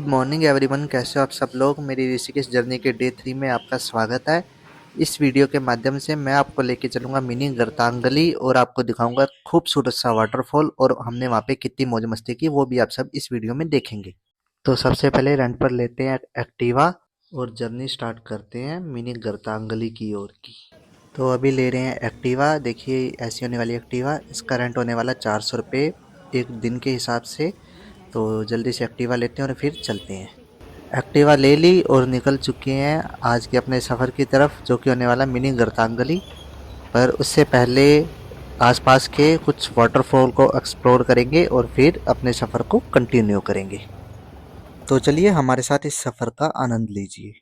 Good morning everyone, कैसे हो आप सब लोग। मेरी ऋषिकेश जर्नी के डे 3 में आपका स्वागत है। इस वीडियो के माध्यम से मैं आपको लेके चलूंगा मिनी गर्तांगली और आपको दिखाऊंगा खूबसूरत सा वाटरफॉल और हमने वहाँ पे कितनी मौज मस्ती की वो भी आप सब इस वीडियो में देखेंगे। तो सबसे पहले रेंट पर लेते हैं एक्टिवा और जर्नी स्टार्ट करते हैं मिनी गर्तांगली की ओर की। तो अभी ले रहे हैं एक्टिवा। देखिए ऐसी होने वाली एक्टिवा, इसका रेंट होने वाला 400 रुपये एक दिन के हिसाब से। तो जल्दी से एक्टिवा लेते हैं और फिर चलते हैं। एक्टिवा ले ली और निकल चुके हैं आज के अपने सफ़र की तरफ, जो कि होने वाला मिनी गर्तांगली। पर उससे पहले आसपास के कुछ वाटरफॉल को एक्सप्लोर करेंगे और फिर अपने सफ़र को कंटिन्यू करेंगे। तो चलिए हमारे साथ इस सफ़र का आनंद लीजिए।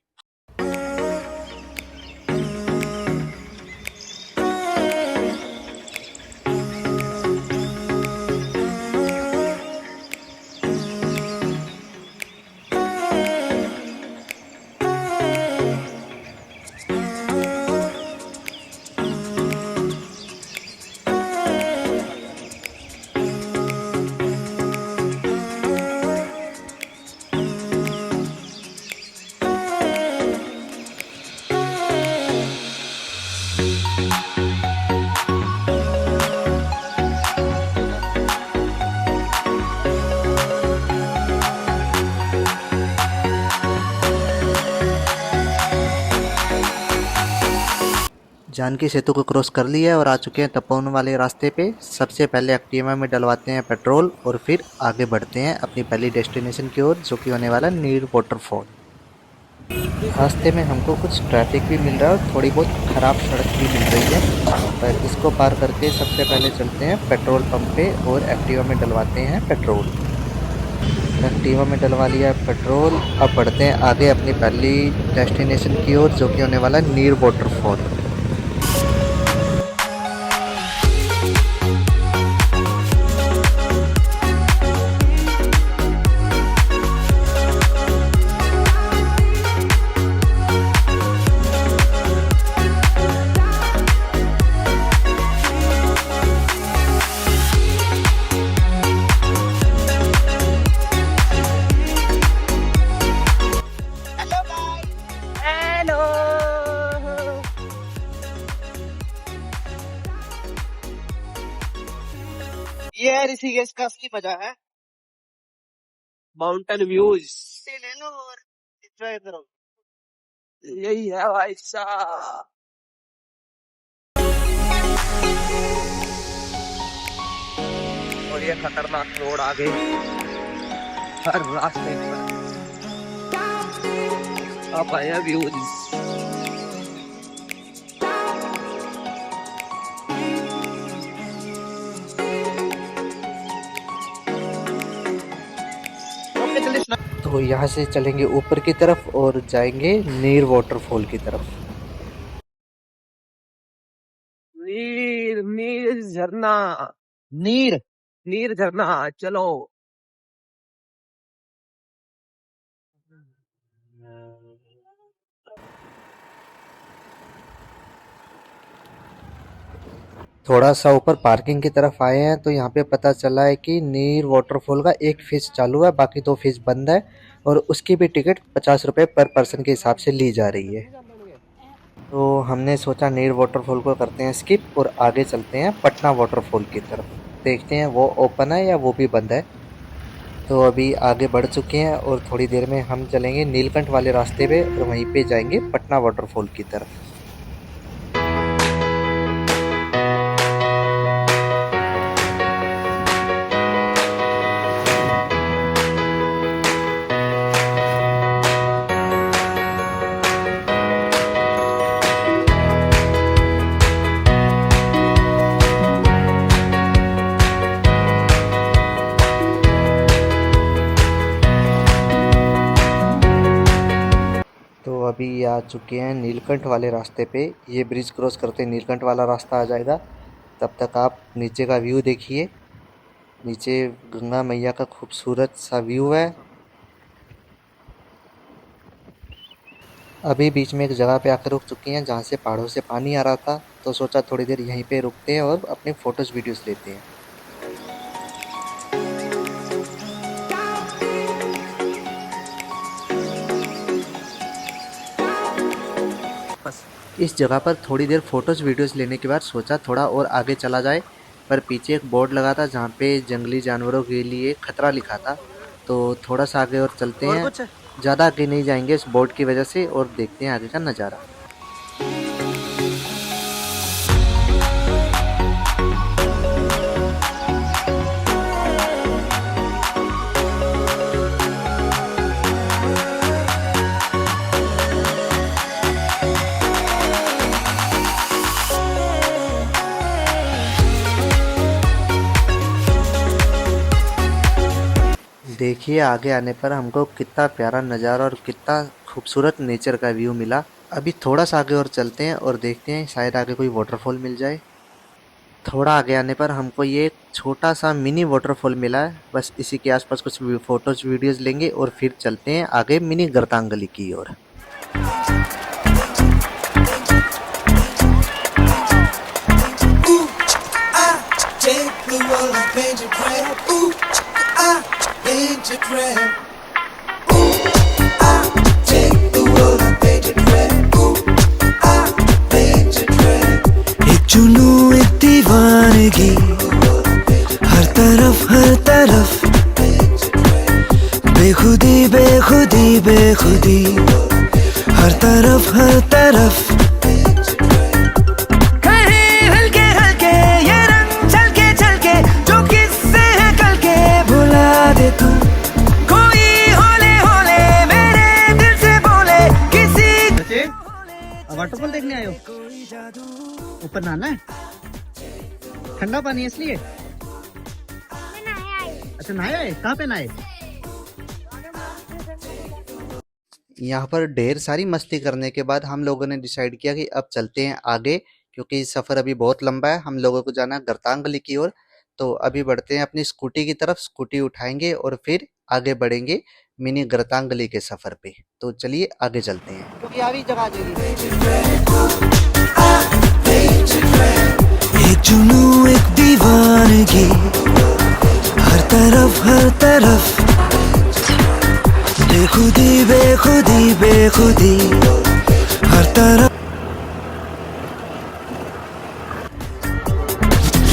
जानकी सेतु को क्रॉस कर लिया है और आ चुके हैं तपोवन वाले रास्ते पे। सबसे पहले एक्टिवा में डलवाते हैं पेट्रोल और फिर आगे बढ़ते हैं अपनी पहली डेस्टिनेशन की ओर, जो कि होने वाला नीर वाटरफॉल। रास्ते में हमको कुछ ट्रैफिक भी मिल रहा है और थोड़ी बहुत ख़राब सड़क भी मिल रही है, पर इसको पार करके सबसे पहले चलते हैं पेट्रोल पंप पे और एक्टिवा में डलवाते हैं पेट्रोल। एक्टिवा में डलवा लिया पेट्रोल। अब बढ़ते हैं आगे अपनी पहली डेस्टिनेशन की ओर, जो कि होने वाला नीर वाटरफॉल। हेलो। ये है ऋषिकेश का असली मजा है, माउंटेन व्यूज। ले लो और एंजॉय करो, यही है भाई साहब। और ये खतरनाक रोड आगे हर रास्ते पर अब आया व्यूज। तो यहाँ से चलेंगे ऊपर की तरफ और जाएंगे नीर वाटरफॉल की तरफ। नीर नीर झरना, नीर नीर झरना, चलो। थोड़ा सा ऊपर पार्किंग की तरफ आए हैं तो यहाँ पे पता चला है कि नीर वाटरफॉल का एक फेज चालू है, बाकी 2 फेज बंद है और उसकी भी टिकट 50 रुपये पर पर्सन के हिसाब से ली जा रही है। तो हमने सोचा नीर वाटरफॉल को करते हैं स्किप और आगे चलते हैं पटना वाटरफॉल की तरफ। देखते हैं वो ओपन है या वो भी बंद है। तो अभी आगे बढ़ चुके हैं और थोड़ी देर में हम चलेंगे नीलकंठ वाले रास्ते पे और वहीं पे जाएंगे पटना वाटरफॉल की तरफ। तो अभी आ चुके हैं नीलकंठ वाले रास्ते पे। ये ब्रिज क्रॉस करते नीलकंठ वाला रास्ता आ जाएगा। तब तक आप नीचे का व्यू देखिए। नीचे गंगा मैया का खूबसूरत सा व्यू है। अभी बीच में एक जगह पे आकर रुक चुकी हैं जहाँ से पहाड़ों से पानी आ रहा था, तो सोचा थोड़ी देर यहीं पे रुकते हैं और अपने फ़ोटोज़ वीडियोज़ लेते हैं। इस जगह पर थोड़ी देर फोटोज वीडियोस लेने के बाद सोचा थोड़ा और आगे चला जाए, पर पीछे एक बोर्ड लगा था जहाँ पे जंगली जानवरों के लिए खतरा लिखा था। तो थोड़ा सा आगे और चलते और हैं, कुछ? ज़्यादा आगे नहीं जाएंगे इस बोर्ड की वजह से, और देखते हैं आगे का नज़ारा। देखिए आगे आने पर हमको कितना प्यारा नज़ारा और कितना खूबसूरत नेचर का व्यू मिला। अभी थोड़ा सा आगे और चलते हैं और देखते हैं शायद आगे कोई वाटरफॉल मिल जाए। थोड़ा आगे आने पर हमको ये एक छोटा सा मिनी वाटरफॉल मिला है। बस इसी के आसपास कुछ फोटोज वीडियोस लेंगे और फिर चलते हैं आगे मिनी गर्तांगली की ओर। एक जुनू एक दीवानगी, हर तरफ बेखुदी बेखुदी बेखुदी, हर तरफ कहीं हल्के हल्के ये रंग छलके जो किससे है कल के भुला दे तू। कोई होले होले मेरे दिल से बोले किसी वाटरफॉल देखने आए हो? ऊपर नहाना है? ठंडा पानी है इसलिए? अच्छा नहाए आए? कहाँ पे नहाए? यहाँ पर ढेर सारी मस्ती करने के बाद हम लोगों ने डिसाइड किया कि अब चलते हैं आगे, क्योंकि सफ़र अभी बहुत लंबा है। हम लोगों को जाना है गर्तांगली की ओर। तो अभी बढ़ते हैं अपनी स्कूटी की तरफ, स्कूटी उठाएंगे और फिर आगे बढ़ेंगे मिनी गर्तांगली के सफ़र पे। तो चलिए आगे चलते हैं। क्योंकि अभी जगह आ जाएगी। एक जुनू एक दीवानगी, हर तरफ बेखुदी बेखुदी बेखुदी, हर तरफ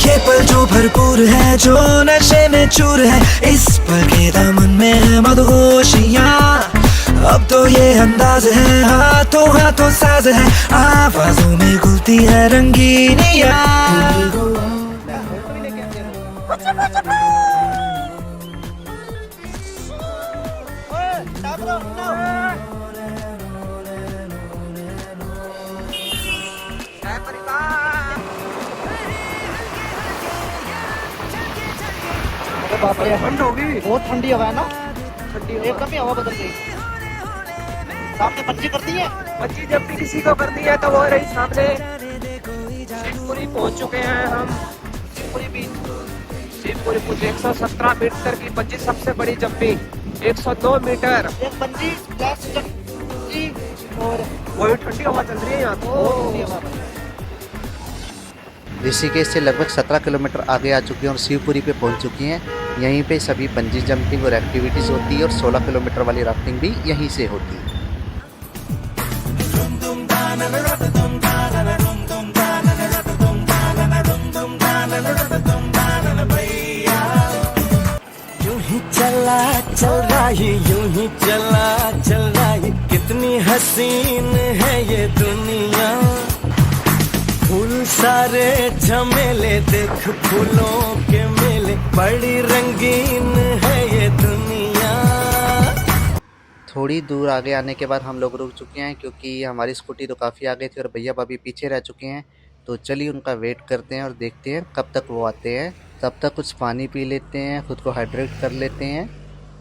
ये पल जो भरपूर है, जो नशे में चूर है, इस पल के दामन में है मदहोशियाँ। अब तो ये अंदाज है, हाथों साज है, आवाजों में घुलती है रंगीनियाँ। बाप रे ठंड होगी, बहुत ठंडी हवा है ना? ठंडी एकदम ही हवा बदल गई। सामने बच्ची करती है, बच्ची जब भी किसी को करती है तो वो रही सामने। शिवपुरी पहुंच चुके हैं हम, शिवपुरी बीच। शिवपुरी कुछ 117 मीटर की बच्ची, सबसे बड़ी जंपी 102 मीटर एक बंजी प्लस जंपी, और वही ठंडी हवा चल रही है यहाँ तो। ऋषिकेश से लगभग 17 किलोमीटर आगे आ चुकी हैं और शिवपुरी पे पहुंच चुकी हैं। यहीं पे सभी बंजी जंपिंग और एक्टिविटीज़ होती है और 16 किलोमीटर वाली राफ्टिंग भी यहीं से होती है। यूं ही चला चल रहा है, कितनी हसीन है ये दुनिया। फूल सारे झमेले, देख फूलों के मेले, बड़ी रंगीन है ये दुनिया। थोड़ी दूर आगे आने के बाद हम लोग रुक चुके हैं, क्योंकि हमारी स्कूटी तो काफ़ी आगे थी और भैया भाभी पीछे रह चुके हैं। तो चलिए उनका वेट करते हैं और देखते हैं कब तक वो आते हैं। तब तक कुछ पानी पी लेते हैं, खुद को हाइड्रेट कर लेते हैं।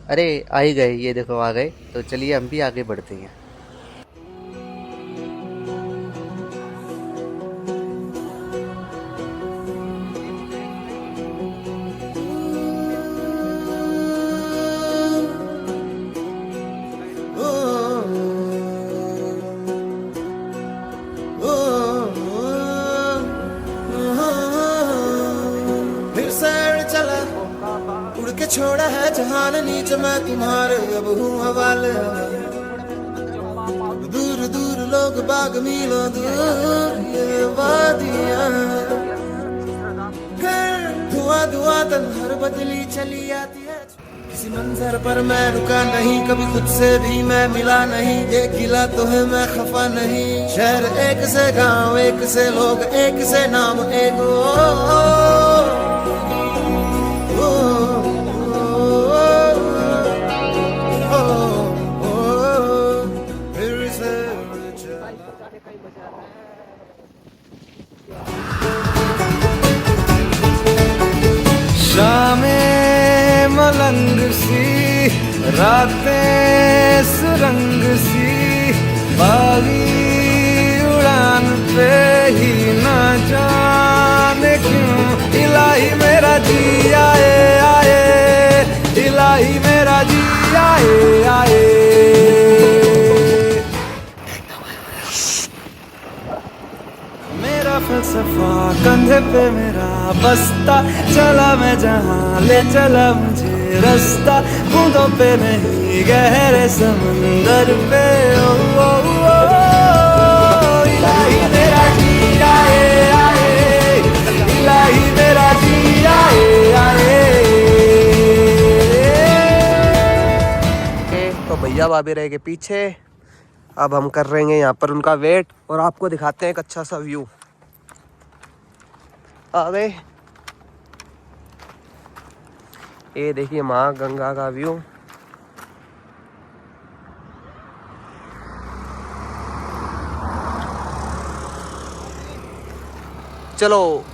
अरे आ ही गए, ये देखो आ गए। तो चलिए हम भी आगे बढ़ते हैं। छोड़ा है जहान नीच, मैं तुम्हारे अब हूँ हवाले। दूर दूर लोग लोग बाग मीलों दूर ये वादियां, धुआं धुआं तन्हार बदली चली आती है। किसी मंजर पर मैं रुका नहीं, कभी खुद से भी मैं मिला नहीं, एक गिला तो है मैं खफा नहीं। शहर एक से गांव एक से लोग एक से नाम एक फिर से शामें मलंग सी, रातें सुरंग सी, बागी उड़ान पे ही ना जाने क्यों इलाही मेरा जी आए आए, इलाही मेरा जी आए आए। मेरा फलसफा कंधे पे मेरा बस्ता, चला मैं जहाँ ले चला मुझे रास्ता, बूंदों पे नहीं गहरे समंदर पे ओ, ओ, ओ, इलाही मेरा जी आए आए, इलाही मेरा जी आए आए। तो भैया भाभी रह गए पीछे, अब हम कर रहे हैं यहाँ पर उनका वेट और आपको दिखाते हैं एक अच्छा सा व्यू। आ गए, ये देखिए माँ गंगा का व्यू। चलो,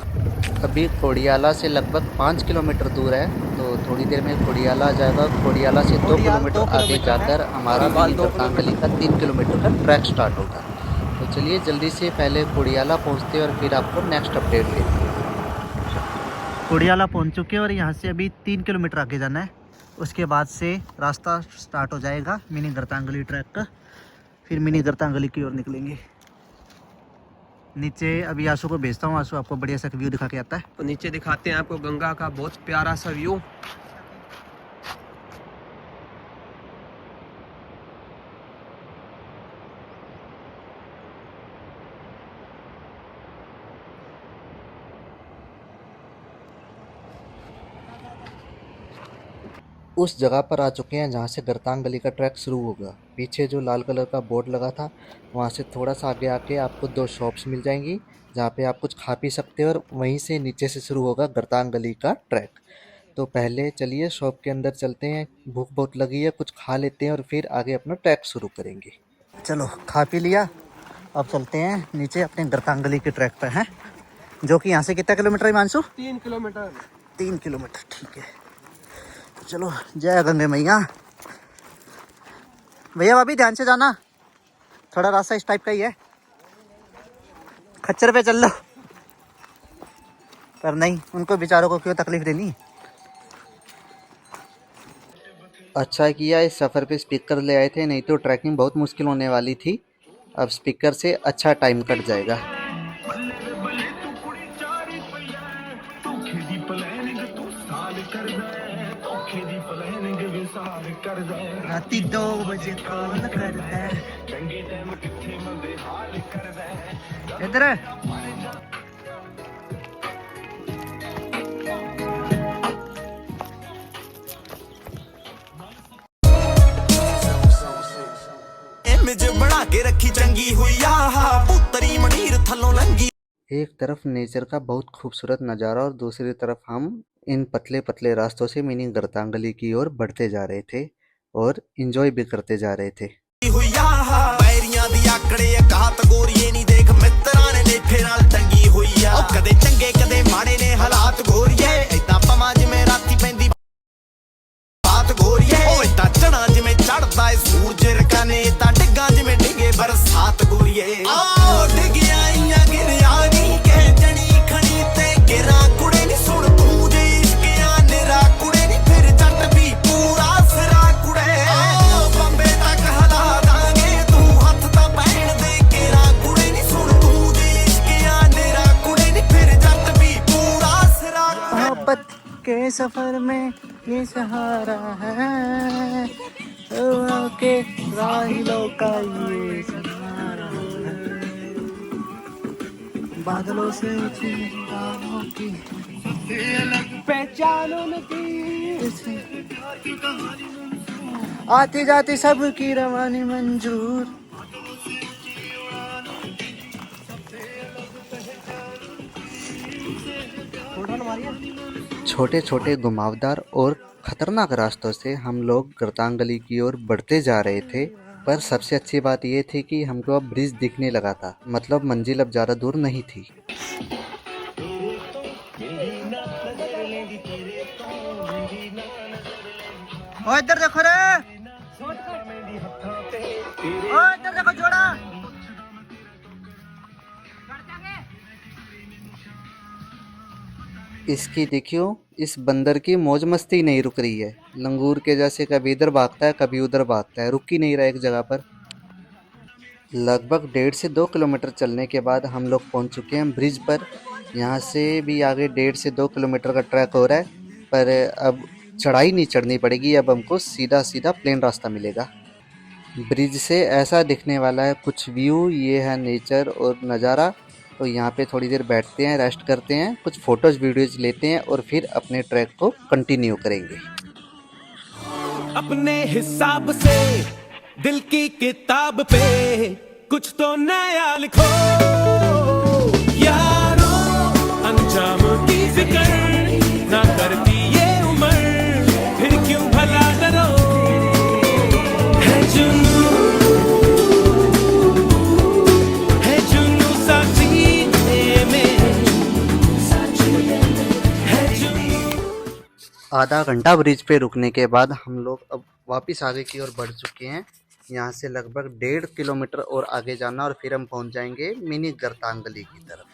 अभी खोडियाला से लगभग 5 किलोमीटर दूर है, तो थोड़ी देर में खोडियाला आ जाएगा। खोडियाला से 2 किलोमीटर आगे जाकर हमारा मिनी गर्तांगली का 3 किलोमीटर का ट्रैक स्टार्ट होगा। तो चलिए जल्दी से पहले खोडियाला पहुंचते हैं और फिर आपको नेक्स्ट अपडेट देते हैं। खोडियाला पहुंच चुके हैं और यहाँ से अभी 3 किलोमीटर आगे जाना है, उसके बाद से रास्ता स्टार्ट हो जाएगा मिनी गर्तांगली ट्रैक का। फिर मिनी गर्तांगली की ओर निकलेंगे। नीचे अभी आंसू को भेजता हूँ, आंसू आपको बढ़िया सा व्यू दिखा के आता है। तो नीचे दिखाते हैं आपको गंगा का बहुत प्यारा सा व्यू। उस जगह पर आ चुके हैं जहाँ से गर्तांगली का ट्रैक शुरू होगा। पीछे जो लाल कलर का बोर्ड लगा था, वहाँ से थोड़ा सा आगे आके आपको 2 शॉप्स मिल जाएंगी जहाँ पे आप कुछ खा पी सकते हो और वहीं से नीचे से शुरू होगा गर्तांगली का ट्रैक। तो पहले चलिए शॉप के अंदर चलते हैं, भूख बहुत लगी है, कुछ खा लेते हैं और फिर आगे अपना ट्रैक शुरू करेंगे। चलो खा पी लिया, अब चलते हैं नीचे अपने गर्तांगली के ट्रैक पर हैं, जो कि यहाँ से कितना किलोमीटर है हिमांशु? 3 किलोमीटर। 3 किलोमीटर, ठीक है। चलो जय गंगे मैया। भैया भाभी ध्यान से जाना, थोड़ा रास्ता इस टाइप का ही है, खच्चर पे चल लो। पर नहीं, उनको बेचारों को क्यों तकलीफ देनी। अच्छा किया इस सफ़र पे स्पीकर ले आए थे, नहीं तो ट्रैकिंग बहुत मुश्किल होने वाली थी। अब स्पीकर से अच्छा टाइम कट जाएगा। राती 2 बजे कॉल कर है, इधर इमेज बना के रखी चंगी हुई पुतरी मनीर थलों लंगी। एक तरफ नेचर का बहुत खूबसूरत नज़ारा और दूसरी तरफ हम इन पतले पतले रास्तों से मिनी गर्तांगली की ओर बढ़ते जा रहे थे और इंजॉय भी करते जा रहे थे। पैरियां दी आकड़े घात गोरीए नहीं देख मित्रां ने लेफे नाल टंगी हुई आ, कदे चंगे कदे माड़े ने हालात गोरीए, इदा पवां जिवें राती पैंदी बात गोरीए, ओ इदा चढ़ा जिवें चढ़दा है सूरज रकाने, इदा डिग्गा जिवें डिगे बरसात गोरीए। ओ डिगिया इयां गिरिया नी कह जणी खणी ते गिरा कुड़े नी सुन तू जे इश्किया निरा कुड़े नी फिर जट भी पूरा सिरा कुड़े, ओ बंबे तक हला दांगे तू हथ ता पैण दे गिरा कुड़े नी सुन तू जे इश्किया निरा कुड़े नी फिर जट भी पूरा सिरा। मोहब्बत के सफर में ये सहारा है, के राहिलों का ये सहारा है। बादलों से उठी राहों की पहचान उनकी आती जाती सबकी रवानी मंजूर। छोटे छोटे घुमावदार और खतरनाक रास्तों से हम लोग गर्तांगली की ओर बढ़ते जा रहे थे, पर सबसे अच्छी बात यह थी कि हमको अब ब्रिज दिखने लगा था, मतलब मंजिल अब ज़्यादा दूर नहीं थी। ओ इधर देखो रे, ओ इधर देखो जोड़ा। इसकी देखियो, इस बंदर की मौज मस्ती नहीं रुक रही है। लंगूर के जैसे कभी इधर भागता है कभी उधर भागता है, रुक ही नहीं रहा एक जगह पर। लगभग 1.5 से 2 किलोमीटर चलने के बाद हम लोग पहुंच चुके हैं ब्रिज पर। यहाँ से भी आगे 1.5 से 2 किलोमीटर का ट्रैक हो रहा है, पर अब चढ़ाई नहीं चढ़नी पड़ेगी, अब हमको सीधा सीधा प्लेन रास्ता मिलेगा। ब्रिज से ऐसा दिखने वाला है कुछ व्यू, ये है नेचर और नज़ारा। तो यहाँ पे थोड़ी देर बैठते हैं, रेस्ट करते हैं, कुछ फ़ोटोज़ वीडियोज़ लेते हैं और फिर अपने ट्रैक को कंटिन्यू करेंगे। अपने हिसाब से दिल की किताब पे कुछ तो नया लिखो यारो, अंजाम की फिक्र ना करती ये उम्र, फिर क्यों भला डरो, है जुनू सा जीने में, है जुनू। आधा घंटा ब्रिज पे रुकने के बाद हम लोग अब वापस आगे की ओर बढ़ चुके हैं। यहाँ से लगभग 1.5 किलोमीटर और आगे जाना और फिर हम पहुँच जाएंगे मिनी गर्तांगली की तरफ।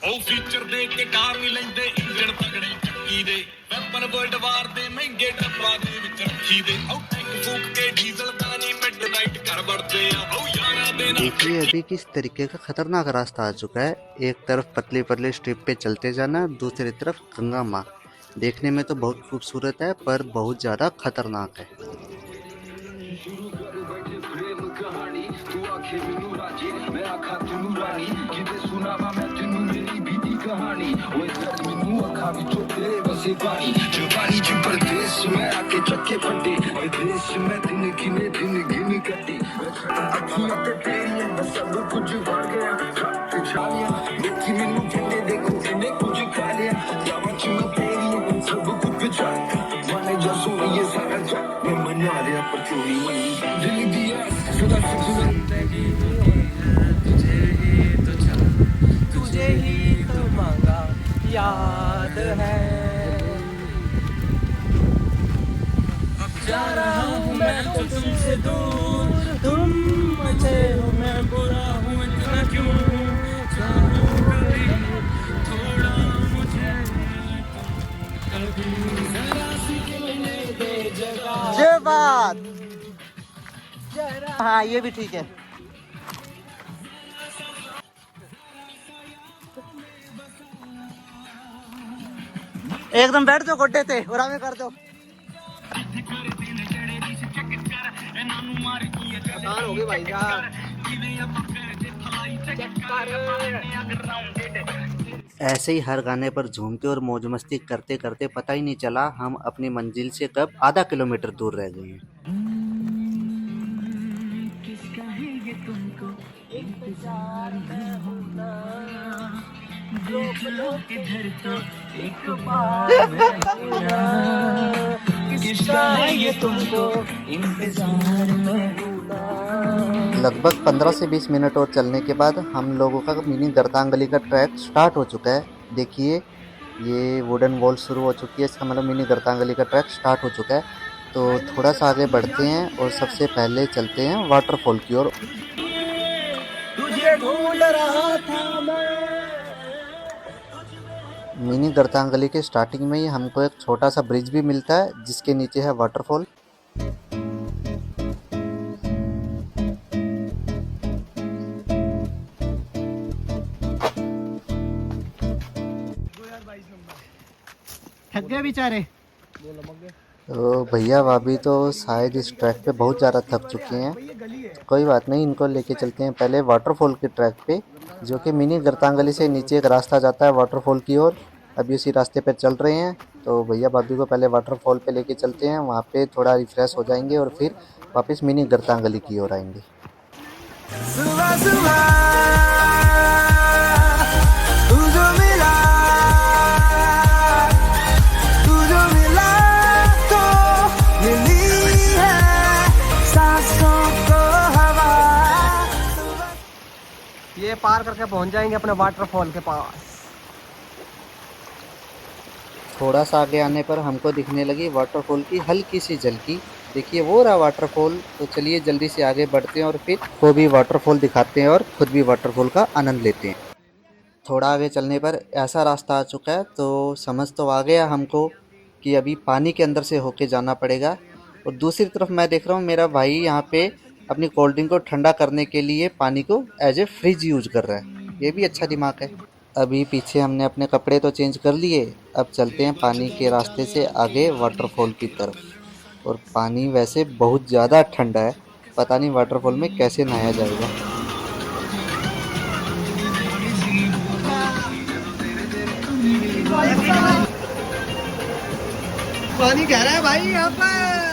ਉਹ ਫੀਚਰ ਦੇ ਕੇ ਕਾਰ ਵੀ ਲੈਂਦੇ ਇੰਜਣ ਤਗੜੇ ਚੱਕੀ ਦੇ ਵੈਪਨ ਵਰਲਡ ਵਾਰ ਦੇ ਮਹਿੰਗੇ ਡੱਬਾ ਦੇ ਵਿੱਚ ਰੱਖੀ ਦੇ ਉਹ ਟੈਂਕ ਫੂਕ ਕੇ ਡੀਜ਼ਲ ਦਾ ਨਹੀਂ ਮਿਡਨਾਈਟ ਘਰ ਵੜਦੇ ਆ ਉਹ ਯਾਰਾਂ ਦੇ ਨਾਲ। देखिए अभी किस तरीके का खतरनाक रास्ता आ चुका है। एक तरफ पतली पतली स्ट्रिप पे चलते जाना, दूसरी तरफ गंगा माँ। देखने में तो बहुत खूबसूरत है पर बहुत ज़्यादा खतरनाक है। तुझे ही तो मांगा याद है, अब जा रहा हूँ मैं तो तुमसे दूर, तुम अच्छे हो मैं बुरा हूँ, इतना क्यों जानो कभी थोड़ा मुझे कभी जरा सी मिलने दे जगह। जय बात। हाँ ये भी ठीक है। एकदम बैठ जाओ गोड्डे पे और हमें कर दो। आसान हो गई भाई साहब। ऐसे ही हर गाने पर झूमते और मौज मस्ती करते करते पता ही नहीं चला हम अपनी मंजिल से कब आधा किलोमीटर दूर रह गए हैं। लगभग 15 से 20 मिनट और चलने के बाद हम लोगों का मिनी गर्तांगली का ट्रैक स्टार्ट हो चुका है। देखिए ये वुडन वॉल शुरू हो चुकी है, इसका मतलब मिनी गर्तांगली का ट्रैक स्टार्ट हो चुका है। तो थोड़ा सा आगे बढ़ते हैं और सबसे पहले चलते हैं वाटरफॉल की ओर। तुझे ढूंढ रहा था मैं। मिनी गर्तांगली के स्टार्टिंग में ही हमको एक छोटा सा ब्रिज भी मिलता है जिसके नीचे है वाटरफॉल। थक गए बेचारे। तो भैया भाभी तो शायद इस ट्रैक पे बहुत ज़्यादा थक चुके हैं। कोई बात नहीं, इनको लेके चलते हैं पहले वाटरफॉल के ट्रैक पे, जो कि मिनी गर्तांगली से नीचे एक रास्ता जाता है वाटरफॉल की ओर। अभी उसी रास्ते पे चल रहे हैं। तो भैया भाभी को पहले वाटरफॉल पे लेके चलते हैं, वहाँ पे थोड़ा रिफ्रेश हो जाएंगे और फिर वापस मिनी गर्तांगली की ओर आएंगे। सुबह सुबह तू जो मिला, तू जो मिला तो मिली है सांसों को हवा। ये पार करके पहुंच जाएंगे अपने वाटरफॉल के पास। थोड़ा सा आगे आने पर हमको दिखने लगी वाटरफॉल की हल्की सी झलकी। देखिए वो रहा वाटरफॉल। तो चलिए जल्दी से आगे बढ़ते हैं और फिर वो भी वाटरफॉल दिखाते हैं और खुद भी वाटरफॉल का आनंद लेते हैं। थोड़ा आगे चलने पर ऐसा रास्ता आ चुका है, तो समझ तो आ गया हमको कि अभी पानी के अंदर से होके जाना पड़ेगा। और दूसरी तरफ मैं देख रहा हूँ मेरा भाई यहाँ पे अपनी कोल्ड ड्रिंक को ठंडा करने के लिए पानी को एज ए फ्रिज यूज कर रहा है। ये भी अच्छा दिमाग है। अभी पीछे हमने अपने कपड़े तो चेंज कर लिए, अब चलते हैं पानी के रास्ते से आगे वाटरफॉल की तरफ। और पानी वैसे बहुत ज़्यादा ठंडा है, पता नहीं वाटरफॉल में कैसे नहाया जाएगा। पानी गहरा है भाई यहाँ पर।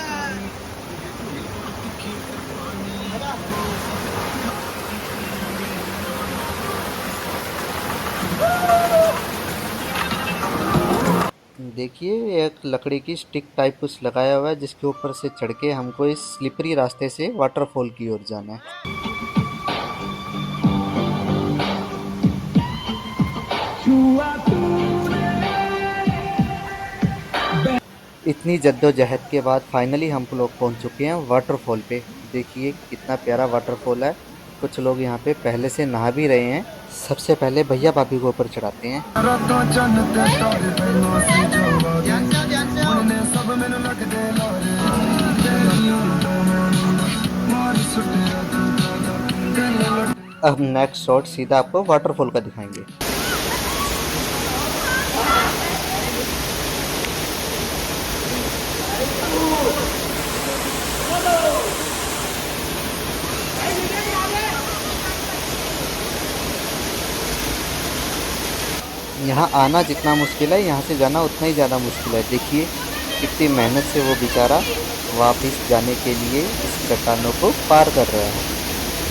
देखिए एक लकड़ी की स्टिक टाइप कुछ लगाया हुआ है, जिसके ऊपर से चढ़ के हमको इस स्लिपरी रास्ते से वाटरफॉल की ओर जाना है। इतनी जद्दोजहद के बाद फाइनली हम लोग पहुंच चुके हैं वाटरफॉल पे। देखिए कितना प्यारा वाटरफॉल है। कुछ लोग यहाँ पे पहले से नहा भी रहे हैं। सबसे पहले भैया भाभी को ऊपर चढ़ाते हैं। अब नेक्स्ट शॉट सीधा आपको वाटरफॉल का दिखाएंगे। यहाँ आना जितना मुश्किल है, यहाँ से जाना उतना ही ज़्यादा मुश्किल है। देखिए कितनी मेहनत से वो बेचारा वापस जाने के लिए इस चट्टानों को पार कर रहा है।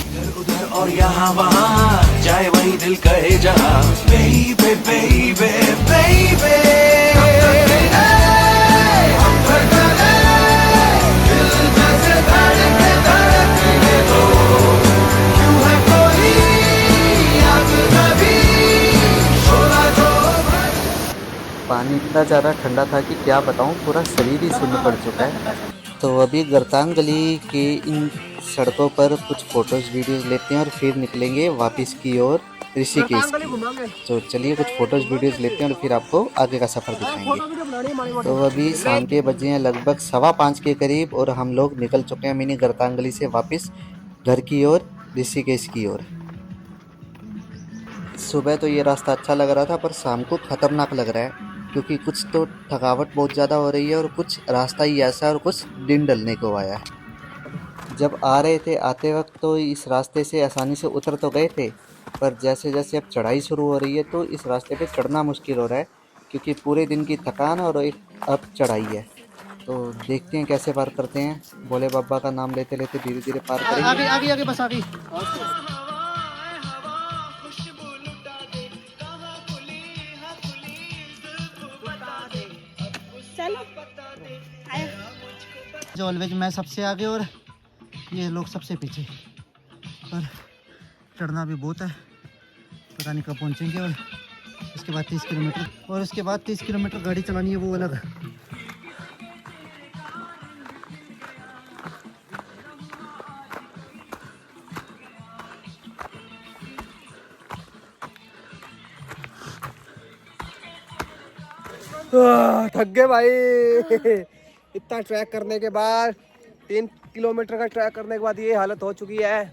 इधर उधर और यहाँ वहाँ जाए वही दिल कहे जहाँ। बेबे बेबे बेबे पानी इतना ज़्यादा ठंडा था कि क्या बताऊँ, पूरा शरीर ही सुन्न पड़ चुका है। तो अभी गर्तांगली के इन सड़कों पर कुछ फ़ोटोज़ वीडियोज़ लेते हैं और फिर निकलेंगे वापस की ओर ऋषिकेश की। तो चलिए कुछ फ़ोटोज़ वीडियोज़ लेते हैं और फिर आपको आगे का सफ़र दिखाएंगे। तो अभी शाम के बजे हैं लगभग 5:15 के करीब और हम लोग निकल चुके हैं मिनी गर्तांगली से वापस घर की ओर, ऋषिकेश की ओर। सुबह तो ये रास्ता अच्छा लग रहा था, पर शाम को ख़तरनाक लग रहा है, क्योंकि कुछ तो थकावट बहुत ज़्यादा हो रही है और कुछ रास्ता ही ऐसा है और कुछ दिन ढलने को आया है। जब आ रहे थे आते वक्त तो इस रास्ते से आसानी से उतर तो गए थे, पर जैसे जैसे अब चढ़ाई शुरू हो रही है तो इस रास्ते पे चढ़ना मुश्किल हो रहा है, क्योंकि पूरे दिन की थकान और एक अब चढ़ाई है। तो देखते हैं कैसे पार करते हैं। भोले बाबा का नाम लेते लेते धीरे धीरे पार करेंगे। आगे आगे आगे बस आगे। जो ऑलवेज मैं सबसे आगे और ये लोग सबसे पीछे, पर चढ़ना भी बहुत है, पता नहीं कब पहुंचेंगे। और उसके बाद 30 किलोमीटर और उसके बाद 30 किलोमीटर गाड़ी चलानी है, वो अलग है। थक गए भाई। इतना ट्रैक करने के बाद, 3 किलोमीटर का ट्रैक करने के बाद ये हालत हो चुकी है।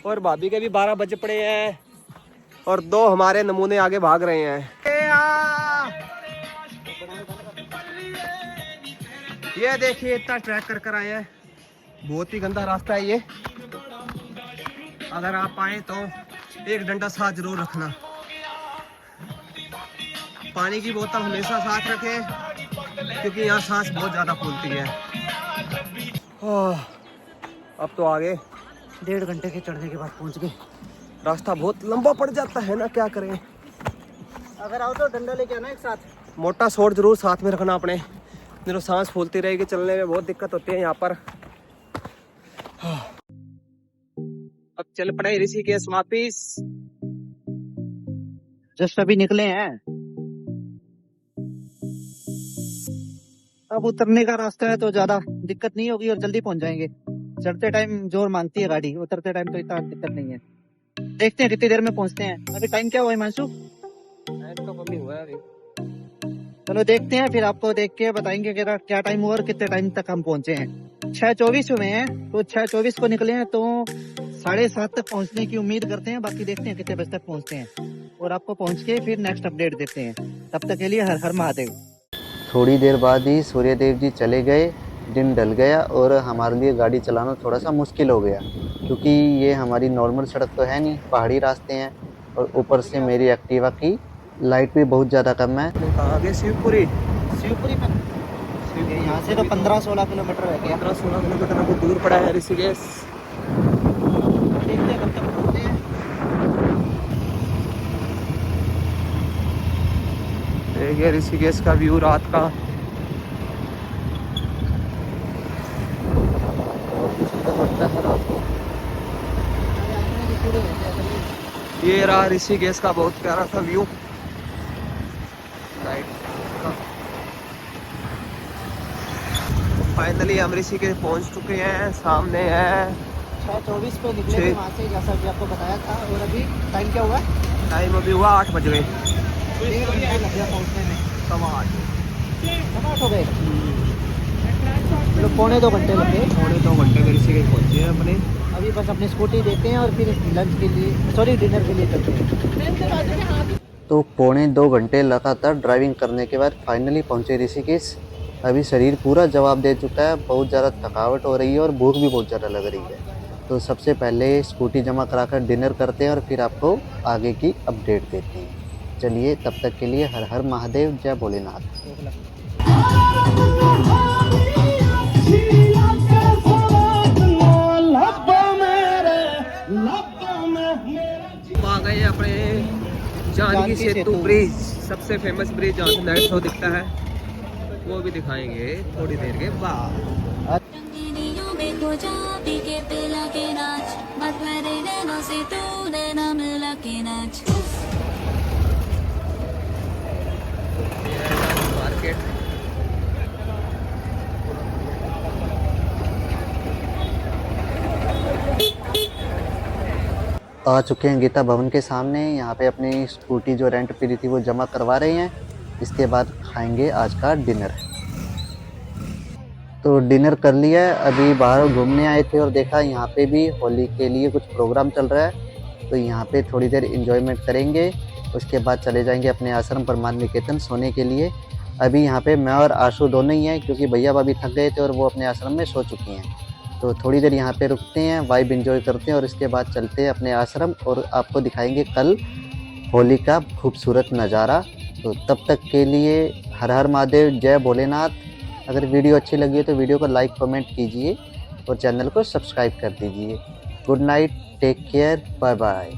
और भाभी के भी 12 बजे पड़े हैं और 2 हमारे नमूने आगे भाग रहे हैं। ये देखिए इतना ट्रैक कर कर आए हैं, बहुत ही गंदा रास्ता है ये। अगर आप आए तो एक डंडा साथ जरूर रखना, पानी की बोतल हमेशा साथ रखें क्योंकि यहाँ सांस बहुत ज़्यादा फूलती है। अब तो आगे 1.5 घंटे के चढ़ने के बाद पहुँच गए। रास्ता बहुत लंबा पड़ जाता है ना, क्या करें। अगर आओ तो डंडा लेके आना एक साथ। मोटा शॉट जरूर साथ में रखना अपने, नहीं तो सांस फूलती रहेगी, चलने में बहुत दिक्कत होती है यहाँ पर। अब चल पड़े ऋषिकेश वापिस। जस्ट अभी निकले हैं। अब उतरने का रास्ता है तो ज्यादा दिक्कत नहीं होगी और जल्दी पहुंच जाएंगे। चढ़ते टाइम जोर मांगती है गाड़ी, उतरते टाइम तो इतना दिक्कत नहीं है। देखते हैं कितनी देर में पहुंचते हैं। अभी टाइम क्या हुआ है हिमांशु? तो कम ही हुआ है अभी। चलो देखते हैं, फिर आपको देख के बताएंगे कि क्या टाइम हुआ और कितने टाइम तक हम पहुंचे हैं। 6:24 हुए हैं, तो 6:24 को निकले हैं तो 7:30 तक पहुंचने की उम्मीद करते हैं। बाकी देखते हैं कितने बजे तक पहुंचते हैं और आपको पहुंच के फिर नेक्स्ट अपडेट देते हैं। तब तक के लिए हर हर महादेव। थोड़ी देर बाद ही सूर्यदेव जी चले गए, दिन ढल गया और हमारे लिए गाड़ी चलाना थोड़ा सा मुश्किल हो गया क्योंकि ये हमारी नॉर्मल सड़क तो है नहीं, पहाड़ी रास्ते हैं और ऊपर से मेरी एक्टिवा की लाइट भी बहुत ज़्यादा कम है। आगे शिवपुरी पर यहाँ से तो 15-16 किलोमीटर रह गया। 15-16 किलोमीटर हमको दूर पड़ा है ऋषिकेश। देखते हैं कब तक पहुँचते हैं। देखिए ऋषिकेश का व्यू रात का। ये रहा ऋषिकेश का बहुत प्यारा सा व्यू नाइट का। फाइनली हम ऋषिकेश पहुंच चुके हैं, सामने है। 6:24 पे निकले थे वहाँ से, जैसा कि आपको बताया था। और अभी टाइम क्या हुआ है? टाइम अभी हुआ 8 बज गए। 1 घंटा लग गया पहुँचने में। 8 हो गए। चलो 2.25 घंटे लग गए। 2 घंटे में ऋषिकेश पहुंचे हैं अपने। अभी बस अपनी स्कूटी देते हैं और फिर लंच के लिए, सॉरी डिनर के लिए चलते हैं। तो 2.25 घंटे लगातार ड्राइविंग करने के बाद फाइनली पहुंचे ऋषिकेश। अभी शरीर पूरा जवाब दे चुका है, बहुत ज़्यादा थकावट हो रही है और भूख भी बहुत ज़्यादा लग रही है। तो सबसे पहले स्कूटी जमा कराकर डिनर करते हैं और फिर आपको आगे की अपडेट देते हैं। चलिए तब तक के लिए हर हर महादेव, जय भोलेनाथ। आ गए अपने जानकी सेतु ब्रिज, सबसे फेमस ब्रिज जहाँ से नाइट शो दिखता है, वो भी दिखाएंगे थोड़ी देर के बाद। मार्केट आ चुके हैं गीता भवन के सामने। यहाँ पे अपनी स्कूटी जो रेंट पे ली थी वो जमा करवा रहे हैं। इसके बाद खाएंगे आज का डिनर। तो डिनर कर लिया है, अभी बाहर घूमने आए थे और देखा यहाँ पे भी होली के लिए कुछ प्रोग्राम चल रहा है, तो यहाँ पे थोड़ी देर एंजॉयमेंट करेंगे। उसके बाद चले जाएंगे अपने आश्रम परमान निकेतन सोने के लिए। अभी यहाँ पे मैं और आशु दोनों ही हैं क्योंकि भैया भाभी थक गए थे और वो अपने आश्रम में सो चुकी हैं। तो थोड़ी देर यहाँ पे रुकते हैं, वाइब एंजॉय करते हैं और इसके बाद चलते हैं अपने आश्रम और आपको दिखाएंगे कल होली का खूबसूरत नज़ारा। तो तब तक के लिए हर हर महादेव, जय भोलेनाथ। अगर वीडियो अच्छी लगी है तो वीडियो को लाइक कमेंट कीजिए और चैनल को सब्सक्राइब कर दीजिए। Good night, take care, bye bye.